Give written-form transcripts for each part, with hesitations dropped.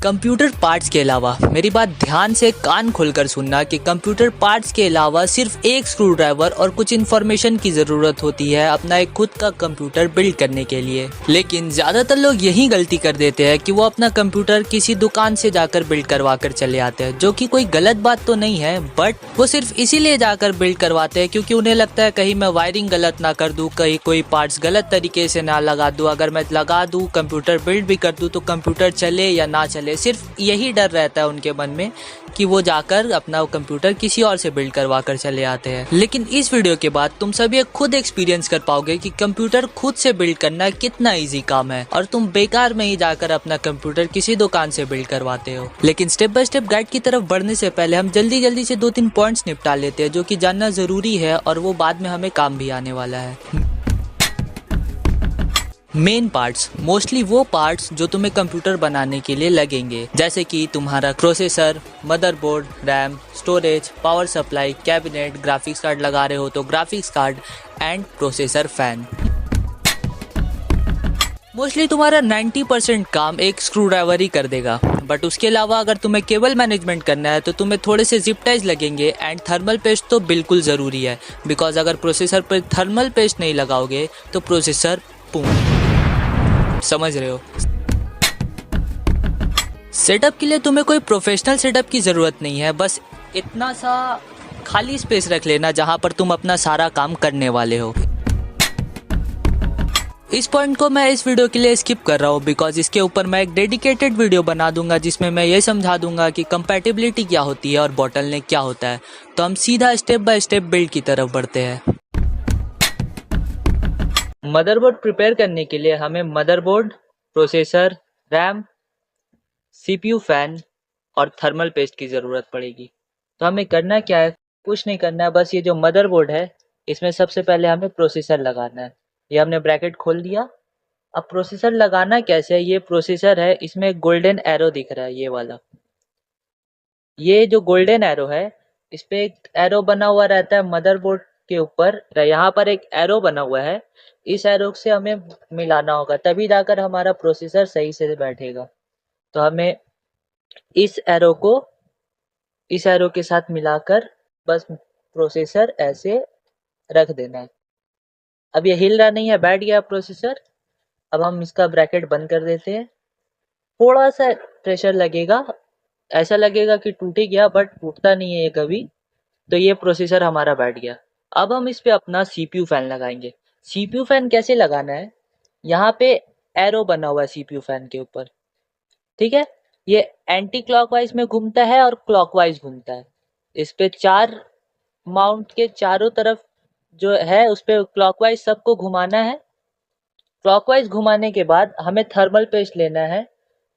Computer parts के अलावा मेरी बात ध्यान से कान खोलकर सुनना कि कंप्यूटर पार्ट्स के अलावा सिर्फ एक स्क्रू ड्राइवर और कुछ इन्फॉर्मेशन की ज़रूरत होती है अपना एक खुद का कंप्यूटर बिल्ड करने के लिए। लेकिन ज़्यादातर लोग यही गलती कर देते हैं कि वो अपना कंप्यूटर किसी दुकान से जाकर बिल्ड करवा कर चले आते हैं, जो कि कोई गलत बात तो नहीं है, बट वो सिर्फ इसीलिए जाकर बिल्ड करवाते हैं क्योंकि उन्हें लगता है कहीं मैं वायरिंग गलत ना कर दूँ, कहीं कोई पार्ट्स गलत तरीके से ना लगा दूँ, अगर मैं लगा दूँ कंप्यूटर बिल्ड भी कर दूँ तो कंप्यूटर चले या ना चले। सिर्फ यही डर रहता है उनके मन में कि वो जाकर अपना कंप्यूटर किसी और से बिल्ड करवा कर चले आते हैं। लेकिन इस वीडियो के बाद तुम सभी खुद एक्सपीरियंस कर पाओगे कि कंप्यूटर खुद से बिल्ड करना कितना इजी काम है और तुम बेकार में ही जाकर अपना कंप्यूटर किसी दुकान से बिल्ड करवाते हो। लेकिन स्टेप बाय स्टेप गाइड की तरफ बढ़ने से पहले हम जल्दी से 2-3 पॉइंट्स निपटा लेते हैं जो कि जानना जरूरी है और वो बाद में हमें काम भी आने वाला है। मेन पार्ट्स, मोस्टली वो पार्ट्स जो तुम्हें कंप्यूटर बनाने के लिए लगेंगे, जैसे कि तुम्हारा processor, motherboard, RAM, storage, power supply, cabinet, graphics card लगा रहे हो तो graphics card and processor fan. Mostly तुम्हारा 90% काम एक स्क्रू ड्राइवर ही कर देगा, बट उसके अलावा अगर तुम्हें केबल मैनेजमेंट करना है तो तुम्हें थोड़े से जिप टाइज लगेंगे एंड थर्मल पेस्ट तो बिल्कुल ज़रूरी है, बिकॉज अगर प्रोसेसर पर थर्मल पेस्ट नहीं लगाओगे तो प्रोसेसर समझ रहे हो। सेटअप के लिए तुम्हें कोई प्रोफेशनल सेटअप की ज़रूरत नहीं है, बस इतना सा खाली स्पेस रख लेना जहां पर तुम अपना सारा काम करने वाले हो। इस पॉइंट को मैं इस वीडियो के लिए स्किप कर रहा हूँ बिकॉज इसके ऊपर मैं एक डेडिकेटेड वीडियो बना दूंगा जिसमें मैं ये समझा दूंगा कि कंपैटिबिलिटी क्या होती है और बॉटलनेक क्या होता है। तो हम सीधा स्टेप बाय स्टेप बिल्ड की तरफ बढ़ते हैं। मदरबोर्ड प्रिपेयर करने के लिए हमें motherboard, processor, RAM, CPU fan और थर्मल पेस्ट की ज़रूरत पड़ेगी। तो हमें करना क्या है, कुछ नहीं करना है, बस ये जो मदरबोर्ड है इसमें सबसे पहले हमें प्रोसेसर लगाना है। ये हमने ब्रैकेट खोल दिया। अब प्रोसेसर लगाना कैसे है, ये प्रोसेसर है, इसमें गोल्डन एरो दिख रहा है, ये वाला, ये जो गोल्डन एरो है इस पे एक एरो बना हुआ रहता है मदरबोर्ड के ऊपर, यहाँ पर एक एरो बना हुआ है, इस एरो से हमें मिलाना होगा तभी जाकर हमारा प्रोसेसर सही से बैठेगा। तो हमें इस एरो के साथ मिलाकर बस प्रोसेसर ऐसे रख देना है। अब ये हिल रहा नहीं है, बैठ गया प्रोसेसर। अब हम इसका ब्रैकेट बंद कर देते हैं। थोड़ा सा प्रेशर लगेगा, ऐसा लगेगा कि टूट ही गया, बट टूटता नहीं है ये कभी। तो ये प्रोसेसर हमारा बैठ गया। अब हम इस पे अपना सीपीयू फैन लगाएंगे। सीपीयू फैन कैसे लगाना है, यहाँ पे एरो बना हुआ है सीपीयू फैन के ऊपर, ठीक है। ये एंटी क्लॉकवाइज में घूमता है और क्लॉकवाइज घूमता है। इस पे 4 माउंट के चारों तरफ जो है उस पे क्लॉकवाइज सबको घुमाना है। क्लॉकवाइज घुमाने के बाद हमें थर्मल पेस्ट लेना है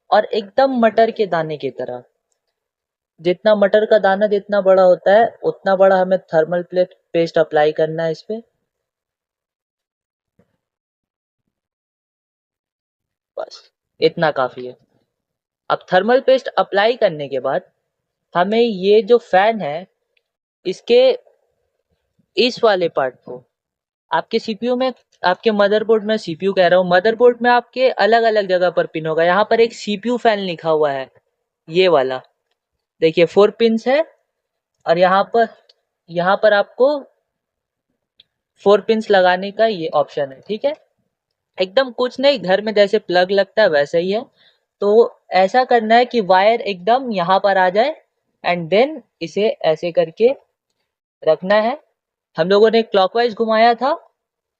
और एकदम मटर के दाने की तरह, जितना मटर का दाना जितना बड़ा होता है उतना बड़ा हमें थर्मल पेस्ट अप्लाई करना है इस पे। बस इतना काफी है। अब थर्मल पेस्ट अप्लाई करने के बाद हमें ये जो फैन है इसके इस वाले पार्ट को, आपके सीपीयू में, आपके मदरबोर्ड में, सीपीयू कह रहा हूँ, मदरबोर्ड में आपके अलग अलग जगह पर पिन होगा। यहाँ पर एक सीपीयू फैन लिखा हुआ है, ये वाला देखिए 4 पिंस है और यहाँ पर आपको 4 पिंस लगाने का ये ऑप्शन है, ठीक है। एकदम कुछ नहीं, घर में जैसे प्लग लगता है वैसे ही है। तो ऐसा करना है कि वायर एकदम यहाँ पर आ जाए एंड देन इसे ऐसे करके रखना है। हम लोगों ने क्लॉकवाइज घुमाया था,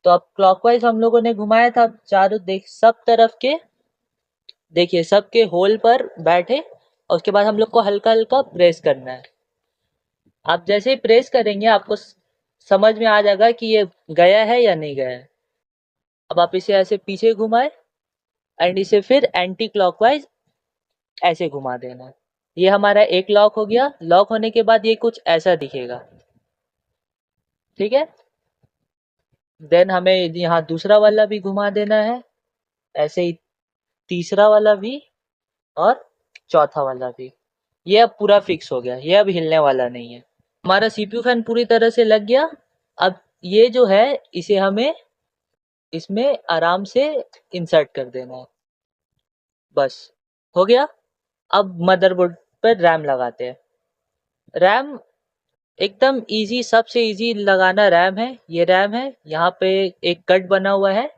तो अब क्लॉकवाइज हम लोगों ने घुमाया था, चारों देख सब तरफ के देखिए सबके होल पर बैठे और उसके बाद हम लोग को हल्का हल्का प्रेस करना है। आप जैसे ही प्रेस करेंगे आपको समझ में आ जाएगा कि ये गया है या नहीं गया है। अब आप इसे ऐसे पीछे घुमाए एंड इसे फिर एंटी क्लॉकवाइज ऐसे घुमा देना है। ये हमारा एक लॉक हो गया। लॉक होने के बाद ये कुछ ऐसा दिखेगा, ठीक है। देन हमें यहाँ दूसरा वाला भी घुमा देना है, ऐसे ही तीसरा वाला भी और चौथा वाला भी। ये अब पूरा फिक्स हो गया, ये अब हिलने वाला नहीं है। हमारा सीपीयू फैन पूरी तरह से लग गया। अब ये जो है इसे हमें इसमें आराम से इंसर्ट कर देना है, बस हो गया। अब मदरबोर्ड पर रैम लगाते हैं। रैम एकदम इजी, सबसे इजी लगाना रैम है। ये रैम है, यहाँ पे एक कट बना हुआ है,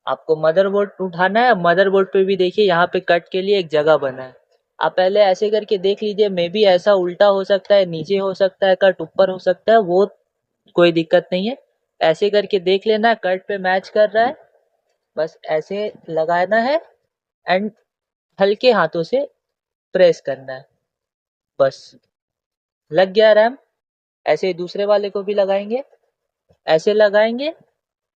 आपको मदरबोर्ड उठाना है। मदरबोर्ड पे भी देखिए यहाँ पे कट के लिए एक जगह बना है। आप पहले ऐसे करके देख लीजिए, मे बी ऐसा उल्टा हो सकता है, नीचे हो सकता है कट, ऊपर हो सकता है, वो कोई दिक्कत नहीं है। ऐसे करके देख लेना कट पे मैच कर रहा है, बस ऐसे लगाना है एंड हल्के हाथों से प्रेस करना है, बस लग गया रैम। ऐसे ही दूसरे वाले को भी लगाएंगे, ऐसे लगाएंगे,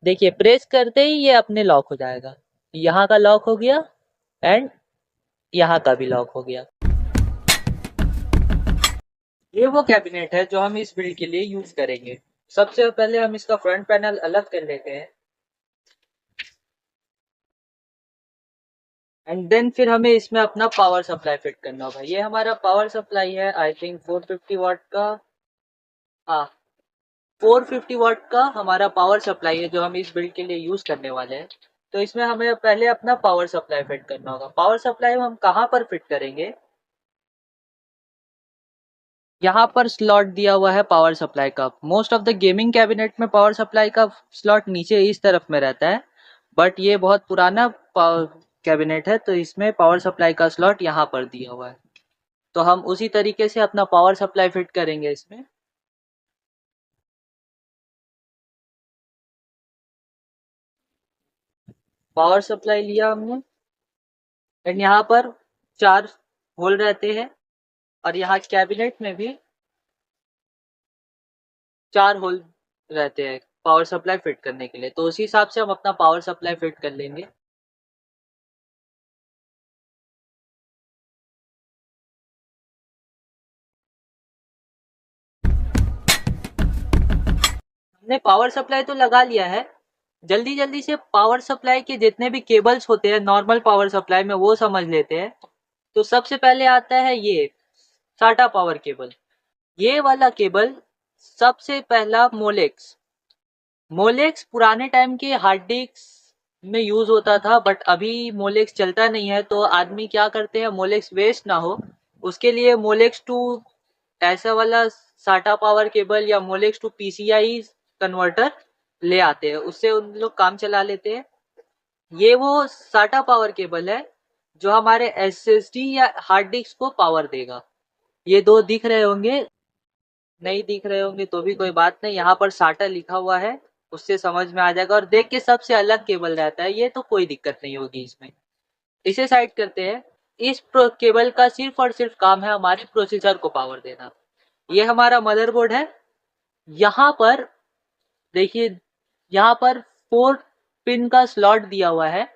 देखिए प्रेस करते ही ये अपने लॉक हो जाएगा। यहाँ का लॉक हो गया एंड यहाँ का भी लॉक हो गया। ये वो कैबिनेट है जो हम इस बिल्ड के लिए यूज करेंगे। सबसे पहले हम इसका फ्रंट पैनल अलग कर लेते हैं एंड देन फिर हमें इसमें अपना पावर सप्लाई फिट करना होगा। ये हमारा पावर सप्लाई है, आई थिंक 450 वाट का। हाँ, 450 वाट का हमारा पावर सप्लाई है जो हम इस बिल्ड के लिए यूज करने वाले हैं। तो इसमें हमें पहले अपना पावर सप्लाई फिट करना होगा। पावर सप्लाई हम कहाँ पर फिट करेंगे? यहाँ पर स्लॉट दिया हुआ है पावर सप्लाई का। Most of the gaming cabinet में पावर सप्लाई का स्लॉट नीचे इस तरफ में रहता है, बट ये बहुत पुराना कैबिनेट है तो इसमें पावर सप्लाई का स्लॉट यहाँ पर दिया हुआ है। तो हम उसी तरीके से अपना पावर सप्लाई फिट करेंगे इसमें। पावर सप्लाई लिया हमने एंड यहाँ पर 4 होल रहते हैं और यहाँ कैबिनेट में भी 4 होल रहते हैं पावर सप्लाई फिट करने के लिए। तो उसी हिसाब से हम अपना पावर सप्लाई फिट कर लेंगे। हमने पावर सप्लाई तो लगा लिया है। जल्दी जल्दी से पावर सप्लाई के जितने भी केबल्स होते हैं नॉर्मल पावर सप्लाई में वो समझ लेते हैं। तो सबसे पहले आता है ये साटा पावर केबल। ये वाला केबल सबसे पहला मोलेक्स मोलेक्स पुराने टाइम के हार्ड डिस्क में यूज होता था, बट अभी मोलेक्स चलता नहीं है। तो आदमी क्या करते हैं, मोलेक्स वेस्ट ना हो उसके लिए मोलेक्स टू ऐसा वाला साटा पावर केबल या मोलेक्स टू पीसीआई कन्वर्टर ले आते हैं, उससे उन लोग काम चला लेते हैं। ये वो साटा पावर केबल है जो हमारे एसएसडी या हार्ड डिस्क को पावर देगा। ये दो दिख रहे होंगे, नहीं दिख रहे होंगे तो भी कोई बात नहीं, यहाँ पर साटा लिखा हुआ है उससे समझ में आ जाएगा। और देख के सबसे अलग केबल रहता है ये, तो कोई दिक्कत नहीं होगी इसमें। इसे साइड करते हैं। इस केबल का सिर्फ और सिर्फ काम है हमारे प्रोसेसर को पावर देना। ये हमारा मदरबोर्ड है। यहाँ पर देखिए, यहाँ पर 4 पिन का स्लॉट दिया हुआ है,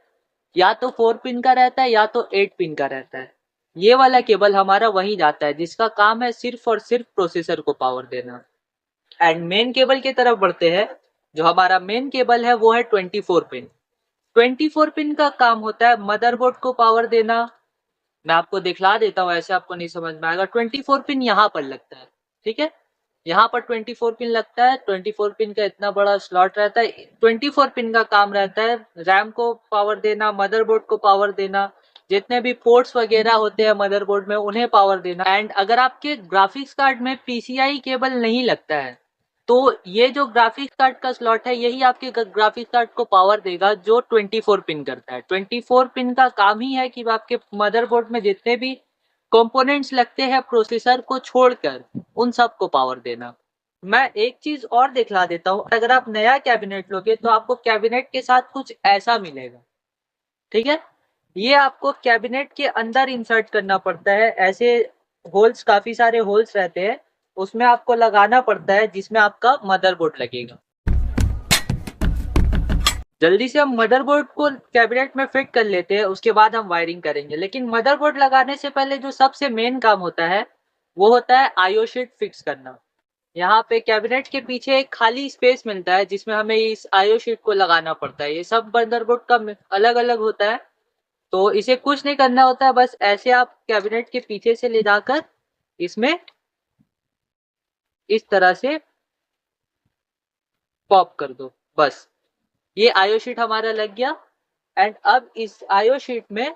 या तो 4 पिन का रहता है या तो 8 पिन का रहता है। ये वाला केबल हमारा वहीं जाता है जिसका काम है सिर्फ और सिर्फ प्रोसेसर को पावर देना। एंड मेन केबल की तरफ बढ़ते हैं। जो हमारा मेन केबल है वो है 24 पिन। 24 पिन का काम होता है मदरबोर्ड को पावर देना। मैं आपको दिखला देता हूँ, ऐसे आपको नहीं समझ में आएगा। 24 पिन यहाँ पर लगता है, ठीक है, यहाँ पर 24 पिन लगता है। 24 पिन का इतना बड़ा स्लॉट रहता है। 24 पिन का काम रहता है रैम को पावर देना, मदरबोर्ड को पावर देना, जितने भी पोर्ट्स वगैरह होते हैं मदरबोर्ड में उन्हें पावर देना। एंड अगर आपके ग्राफिक्स कार्ड में पीसीआई केबल नहीं लगता है तो ये जो ग्राफिक्स कार्ड का स्लॉट है यही आपके ग्राफिक्स कार्ड को पावर देगा, जो 24 पिन करता है। 24 पिन का काम ही है कि आपके मदरबोर्ड में जितने भी कंपोनेंट्स लगते हैं प्रोसेसर को छोड़कर उन सब को पावर देना। मैं एक चीज और दिखला देता हूँ, अगर आप नया कैबिनेट लोगे तो आपको कैबिनेट के साथ कुछ ऐसा मिलेगा, ठीक है। ये आपको कैबिनेट के अंदर इंसर्ट करना पड़ता है। ऐसे होल्स, काफी सारे होल्स रहते हैं, उसमें आपको लगाना पड़ता है जिसमें आपका मदरबोर्ड लगेगा। जल्दी से हम मदरबोर्ड को कैबिनेट में फिट कर लेते हैं, उसके बाद हम वायरिंग करेंगे। लेकिन मदरबोर्ड लगाने से पहले जो सबसे मेन काम होता है वो होता है आईओ शीट फिक्स करना। यहाँ पे कैबिनेट के पीछे एक खाली स्पेस मिलता है जिसमें हमें इस आईओ शीट को लगाना पड़ता है। ये सब मदरबोर्ड का अलग अलग होता है, तो इसे कुछ नहीं करना होता है, बस ऐसे आप कैबिनेट के पीछे से ले जाकर इसमें इस तरह से पॉप कर दो, बस। ये आईओ शीट हमारा लग गया। एंड अब इस आईओ शीट में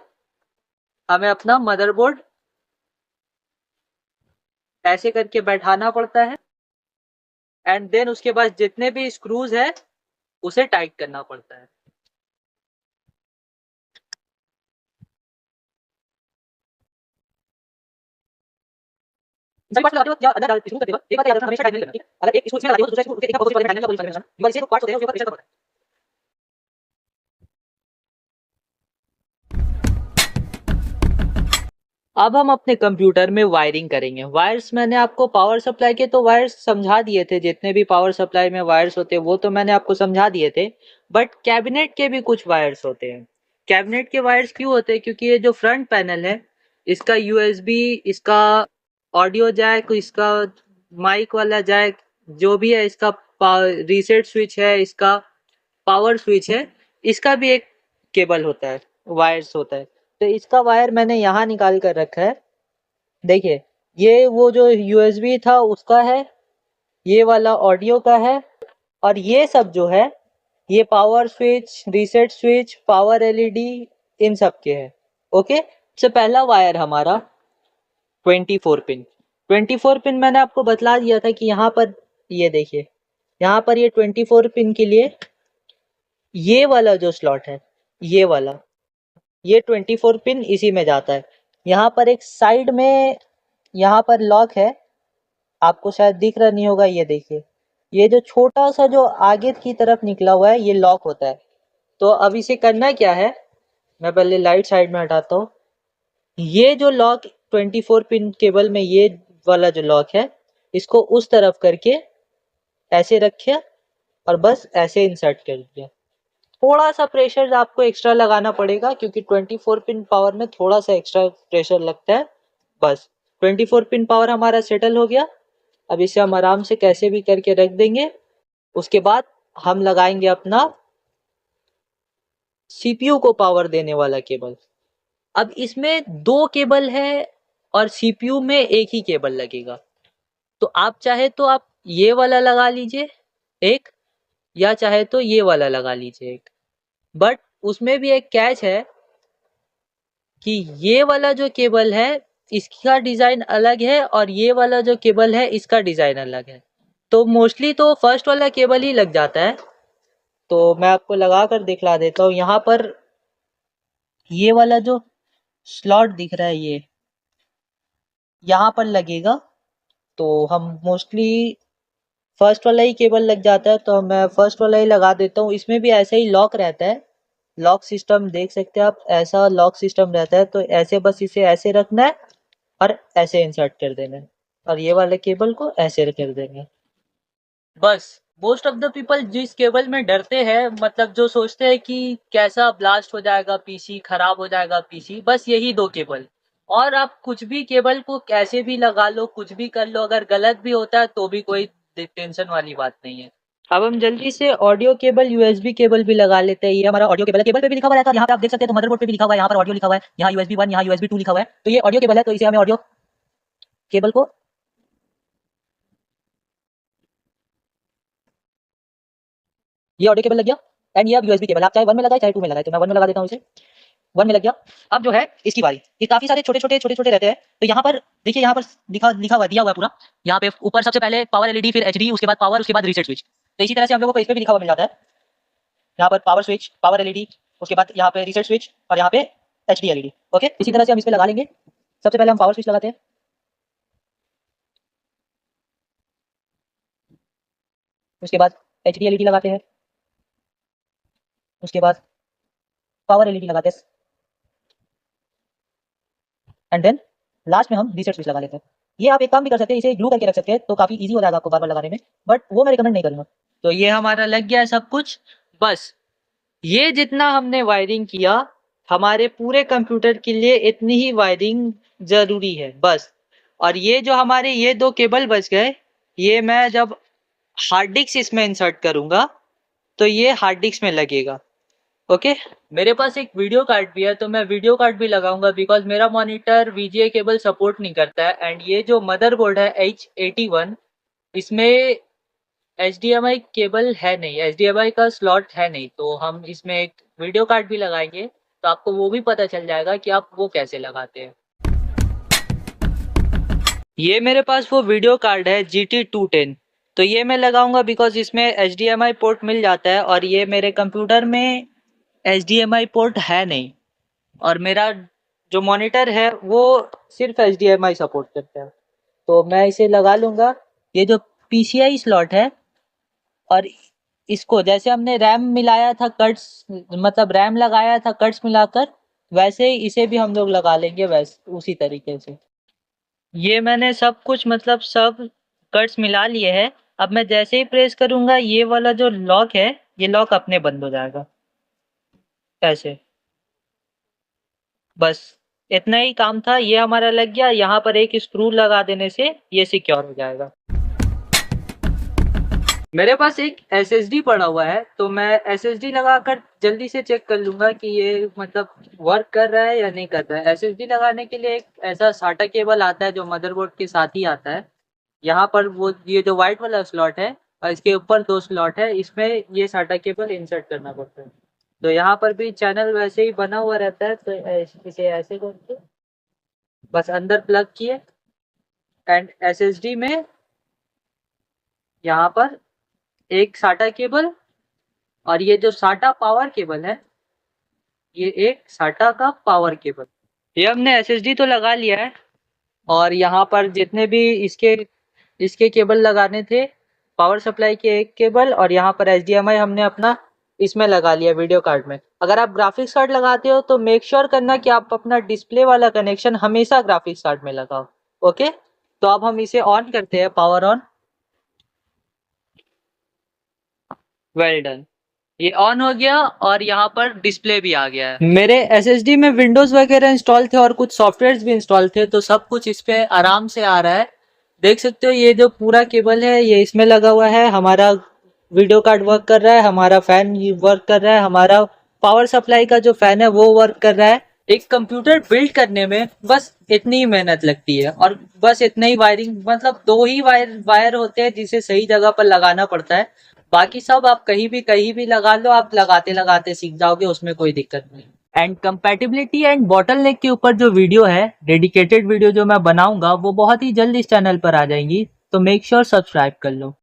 हमें अपना मदरबोर्ड ऐसे करके बैठाना पड़ता है एंड देन उसके बाद जितने भी स्क्रूज है उसे टाइट करना पड़ता है। सभी पार्ट्स लगाते हो या अंदर डाल स्क्रू करते हो, एक बात याद रखना हमेशा टाइट नहीं करना, ठीक है? अगर एक स्क्रू इसमें लगा दिया तो दूसरा स्क्रू एक अपोजिट वाले में डालने का कोशिश करना, बिकॉज़ इससे जो पार्ट्स होते हैं उसके ऊपर प्रेशर पड़ता है। अब हम अपने कंप्यूटर में वायरिंग करेंगे। वायर्स मैंने आपको पावर सप्लाई के तो वायर्स समझा दिए थे, जितने भी पावर सप्लाई में वायर्स होते हैं वो तो मैंने आपको समझा दिए थे, बट कैबिनेट के भी कुछ वायर्स होते हैं। कैबिनेट के वायर्स क्यों होते हैं? क्योंकि ये जो फ्रंट पैनल है इसका यूएसबी, इसका ऑडियो जैक, इसका माइक वाला जैक, जो भी है, इसका रीसेट स्विच है, इसका पावर स्विच है, इसका भी एक केबल होता है, वायर्स होता है। तो इसका वायर मैंने यहाँ निकाल कर रखा है। देखिए, ये वो जो यूएसबी था उसका है, ये वाला ऑडियो का है, और ये सब जो है ये power switch, reset switch, power LED, इन सब के है। ओके, सबसे पहला वायर हमारा 24 पिन। 24 पिन मैंने आपको बतला दिया था कि यहाँ पर ये देखिए, यहाँ पर ये 24 पिन के लिए ये वाला जो स्लॉट है, ये वाला, ये 24 पिन इसी में जाता है। यहाँ पर एक साइड में यहाँ पर लॉक है, आपको शायद दिख रहा नहीं होगा, ये देखिए, ये जो छोटा सा जो आगे की तरफ निकला हुआ है ये लॉक होता है। तो अब इसे करना क्या है, मैं पहले लाइट साइड में हटाता हूँ। ये जो लॉक 24 पिन केबल में, ये वाला जो लॉक है, इसको उस तरफ करके ऐसे रखिए और बस ऐसे इंसर्ट कर दिया। थोड़ा सा प्रेशर आपको एक्स्ट्रा लगाना पड़ेगा क्योंकि 24 पिन पावर में थोड़ा सा एक्स्ट्रा प्रेशर लगता है। बस 24 पिन पावर हमारा सेटल हो गया। अब इसे हम आराम से कैसे भी करके रख देंगे। उसके बाद हम लगाएंगे अपना सीपीयू को पावर देने वाला केबल। अब इसमें दो केबल है और सीपीयू में एक ही केबल लगेगा। तो आप चाहे तो आप ये वाला लगा लीजिए एक, या चाहे तो ये वाला लगा लीजिए एक। बट उसमें भी एक कैच है कि ये वाला जो केबल है इसका डिज़ाइन अलग है और ये वाला जो केबल है इसका डिज़ाइन अलग है। तो मोस्टली तो फर्स्ट वाला केबल ही लग जाता है। तो मैं आपको लगा कर दिखला देता हूँ। यहाँ पर ये वाला जो स्लॉट दिख रहा है ये यहाँ पर लगेगा। तो हम मोस्टली फर्स्ट वाला ही केबल लग जाता है, तो मैं फर्स्ट वाला ही लगा देता हूँ। इसमें भी ऐसा ही लॉक रहता है, लॉक सिस्टम देख सकते हैं आप, ऐसा लॉक सिस्टम रहता है। तो ऐसे बस इसे ऐसे रखना है और ऐसे इंसर्ट कर देना है और ये वाले केबल को ऐसे कर देंगे। बस मोस्ट ऑफ द पीपल जिस केबल में डरते हैं, मतलब जो सोचते हैं कि कैसा ब्लास्ट हो जाएगा पीसी, खराब हो जाएगा पीसी, बस यही दो केबल। और आप कुछ भी केबल को कैसे भी लगा लो, कुछ भी कर लो, अगर गलत भी होता है तो भी कोई टेंशन वाली बात नहीं है। अब हम जल्दी से ऑडियो केबल, यूएसबी केबल भी लगा लेते हैं। ये हमारा ऑडियो केबल है, केबल पे भी लिखा हुआ रहता है, यहाँ पे आप देख सकते हैं। तो मदरबोर्ड पे भी लिखा हुआ है, यहाँ पर ऑडियो लिखा हुआ है, यहाँ यूएसबी 1, यहाँ यूएसबी 2 लिखा हुआ है। तो ये ऑडियो केबल है, तो इसे हमें ऑडियो केबल को ये ऑडियो केबल लग गया एंड ये अब यूएसबी केबल, आप चाहे 1 में लगाए चाहे 2 में लगाए। तो मैं 1 में लगा देता हूँ इसे, 1 में लग गया। अब जो है इसकी बारी, ये काफी सारे छोटे छोटे छोटे छोटे रहते हैं। तो यहाँ पर देखिए, यहाँ पर लिखा लिखा हुआ दिया हुआ है पूरा। यहाँ पे ऊपर सबसे पहले पावर एलईडी, फिर एचडी, उसके बाद पावर, उसके बाद रीसेट स्विच। तो इसी तरह से हम लोगों को इस पे भी लिखा हुआ मिल जाता है। यहाँ पर पावर स्विच, पावर एलईडी, उसके बाद यहाँ पे रीसेट स्विच और यहाँ पे एचडी एलईडी। ओके, इसी तरह से हम इस पे लगा लेंगे। सबसे पहले हम पावर स्विच लगाते हैं, उसके बाद एचडी एलईडी लगाते हैं, उसके बाद पावर एलईडी लगाते हैं एंड देन लास्ट में हम रीसेट स्विच लगा लेते हैं। ये आप एक काम भी कर सकते हैं, इसे ग्लू करके रख सकते हैं, तो काफी इजी हो जाएगा आपको बार बार लगाने में, बट वो मैं रिकमेंड नहीं करूंगा। तो ये हमारा लग गया है सब कुछ। बस ये जितना हमने वायरिंग किया, हमारे पूरे कंप्यूटर के लिए इतनी ही वायरिंग जरूरी है बस। और ये जो हमारे ये दो केबल बच गए, ये मैं जब हार्ड डिस्क इसमें इंसर्ट करूंगा तो ये हार्ड डिस्क में लगेगा। ओके, मेरे पास एक वीडियो कार्ड भी है, तो मैं वीडियो कार्ड भी लगाऊंगा बिकॉज मेरा मॉनिटर VGA केबल सपोर्ट नहीं करता है। एंड ये जो मदरबोर्ड है H81, इसमें HDMI केबल है नहीं, HDMI का स्लॉट है नहीं। तो हम इसमें एक वीडियो कार्ड भी लगाएंगे, तो आपको वो भी पता चल जाएगा कि आप वो कैसे लगाते हैं। ये मेरे पास वो वीडियो कार्ड है GT210, तो ये मैं लगाऊंगा बिकॉज इसमें HDMI पोर्ट मिल जाता है और ये मेरे कंप्यूटर में HDMI पोर्ट है नहीं, और मेरा जो मॉनिटर है वो सिर्फ HDMI सपोर्ट करता है, तो मैं इसे लगा लूँगा। ये जो PCI स्लॉट है, और इसको जैसे हमने रैम मिलाया था कट्स, मतलब रैम लगाया था कट्स मिलाकर, वैसे ही इसे भी हम लोग लगा लेंगे वैसे उसी तरीके से। ये मैंने सब कुछ मतलब सब कट्स मिला लिए हैं। अब मैं जैसे ही प्रेस करूँगा ये वाला जो लॉक है, ये लॉक अपने बंद हो जाएगा ऐसे। बस इतना ही काम था, ये हमारा लग गया। यहाँ पर एक स्क्रू लगा देने से ये सिक्योर हो जाएगा। मेरे पास एक SSD पड़ा हुआ है, तो मैं SSD लगाकर जल्दी से चेक कर लूंगा कि ये मतलब वर्क कर रहा है या नहीं कर रहा है। SSD लगाने के लिए एक ऐसा SATA केबल आता है जो मदरबोर्ड के साथ ही आता है। यहाँ पर वो ये जो व्हाइट वाला स्लॉट है और इसके ऊपर 2 स्लॉट है, इसमें ये SATA केबल इंसर्ट करना पड़ता है। तो यहाँ पर भी चैनल वैसे ही बना हुआ रहता है, तो इसे ऐसे करके बस अंदर प्लग किए एंड SSD में यहाँ पर एक SATA केबल, और ये जो SATA पावर केबल है, ये एक SATA का पावर केबल। ये हमने SSD तो लगा लिया है, और यहाँ पर जितने भी इसके केबल लगाने थे, पावर सप्लाई के एक केबल, और यहाँ पर HDMI हमने अपना इसमें लगा लिया वीडियो कार्ड में। अगर आप ग्राफिक्स कार्ड लगाते हो तो मेक श्योर करना कि आप अपना डिस्प्ले वाला कनेक्शन हमेशा ग्राफिक्स कार्ड में लगाओ। ओके, तो अब हम इसे ऑन करते हैं, पावर ऑन। वेल डन, ये ऑन हो गया और यहाँ पर डिस्प्ले भी आ गया है। मेरे SSD में विंडोज वगैरह इंस्टॉल थे और कुछ सॉफ्टवेयर्स भी इंस्टॉल थे, तो सब कुछ इस पे आराम से आ रहा है। देख सकते हो ये जो पूरा केबल है ये इसमें लगा हुआ है, हमारा वीडियो कार्ड वर्क कर रहा है, हमारा फैन वर्क कर रहा है, हमारा पावर सप्लाई का जो फैन है वो वर्क कर रहा है। एक कंप्यूटर बिल्ड करने में बस इतनी ही मेहनत लगती है, और बस इतना ही वायरिंग, मतलब 2 ही वायर होते हैं जिसे सही जगह पर लगाना पड़ता है। बाकी सब आप कहीं भी लगा लो, आप लगाते लगाते सीख जाओगे, उसमें कोई दिक्कत नहीं। एंड कंपैटिबिलिटी एंड बॉटलनेक के ऊपर जो वीडियो है, डेडिकेटेड वीडियो जो मैं बनाऊंगा, वो बहुत ही जल्द इस चैनल पर आ जाएंगी, तो मेक श्योर सब्सक्राइब कर लो।